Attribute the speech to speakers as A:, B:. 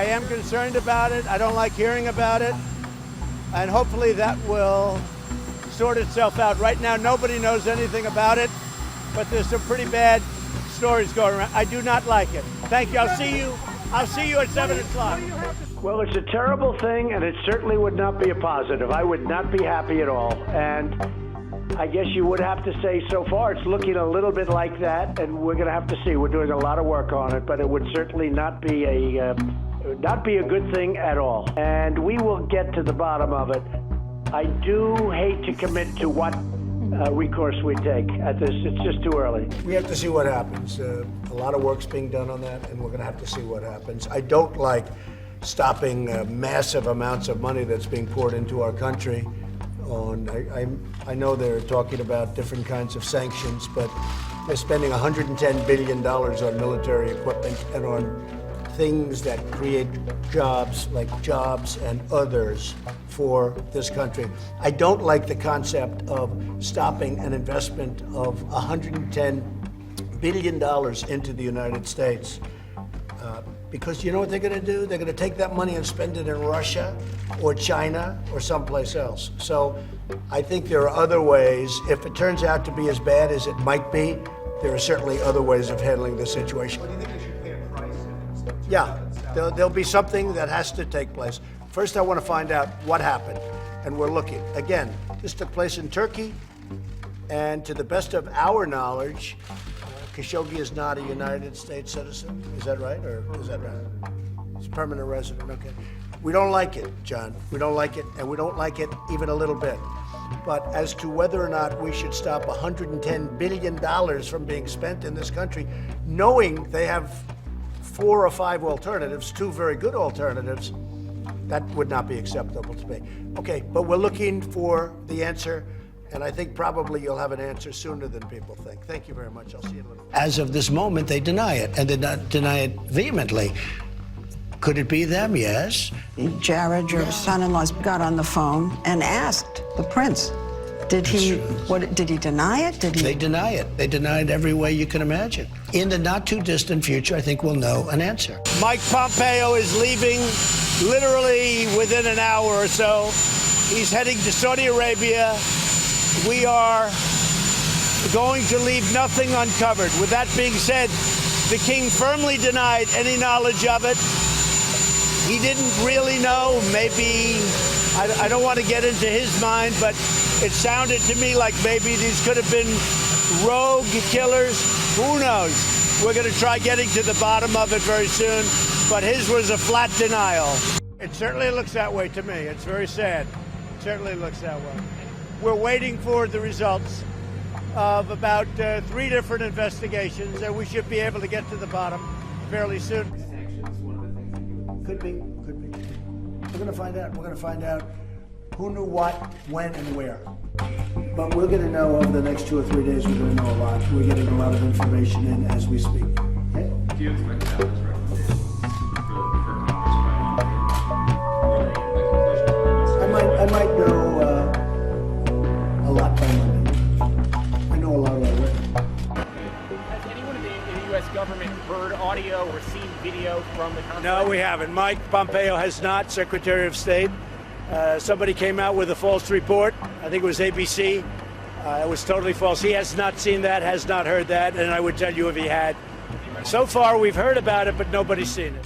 A: I am concerned about it. I don't like hearing about it. And hopefully that will sort itself out. Right now, nobody knows anything about it, but there's some pretty bad stories going around. I do not like it. Thank you. I'll see you at 7 o'clock.
B: Well, it's a terrible thing, and it certainly would not be a positive. I would not be happy at all. And I guess you would have to say so far it's looking a little bit like that, and we're going to have to see. We're doing a lot of work on it, but it would certainly not be a good thing at all. And we will get to the bottom of it. I do hate to commit to what recourse we take at this. It's just too early.
C: We have to see what happens. A lot of work's being done on that, and we're going to have to see what happens. I don't like stopping massive amounts of money that's being poured into our country. I know they're talking about different kinds of sanctions, but they're spending $110 billion on military equipment and on things that create jobs, like jobs and others for this country. I don't like the concept of stopping an investment of $110 billion into the United States. Because you know what they're going to do? They're going to take that money and spend it in Russia or China or someplace else. So I think there are other ways. If it turns out to be as bad as it might be, there are certainly other ways of handling the situation.
D: What do you think they should pay a price?
C: Yeah, there'll be something that has to take place. First, I want to find out what happened, and we're looking. Again, this took place in Turkey, and to the best of our knowledge, Khashoggi is not a United States citizen. Is that right, or is that right? He's a permanent resident, okay. We don't like it, John. We don't like it, and we don't like it even a little bit. But as to whether or not we should stop $110 billion from being spent in this country, knowing they have 4 or 5 alternatives, 2 very good alternatives, that would not be acceptable to me. Okay, but we're looking for the answer, and I think probably you'll have an answer sooner than people think. Thank you very much. I'll see you in a little bit. As of this moment, they deny it, and they deny it vehemently. Could it be them? Yes.
E: Jared, your son-in-law, got on the phone and asked the prince. Did he deny it? They
C: deny it. They deny it every way you can imagine. In the not too distant future, I think we'll know an answer.
A: Mike Pompeo is leaving literally within an hour or so. He's heading to Saudi Arabia. We are going to leave nothing uncovered. With that being said, the king firmly denied any knowledge of it. He didn't really know. Maybe, I don't want to get into his mind, but it sounded to me like maybe these could have been rogue killers. Who knows? We're going to try getting to the bottom of it very soon, but his was a flat denial. It certainly looks that way to me. It's very sad. It certainly looks that way. We're waiting for the results of about 3 different investigations, and we should be able to get to the bottom fairly soon.
C: Could be. We're going to find out. We're going to find out who knew what, when, and where. But we're going to know over the next 2 or 3 days. We're going to know a lot. We're getting a lot of information in as we speak. Okay?
D: Do you expect to have this recommendation for Congress?
C: I might know a lot by Monday. I know a lot already.
F: Has anyone in the U.S. government heard audio or seen video from the conference?
A: No, we haven't. Mike Pompeo has not, Secretary of State. Somebody came out with a false report. I think it was ABC. It was totally false. He has not seen that, has not heard that, and I would tell you if he had. So far, we've heard about it, but nobody's seen it.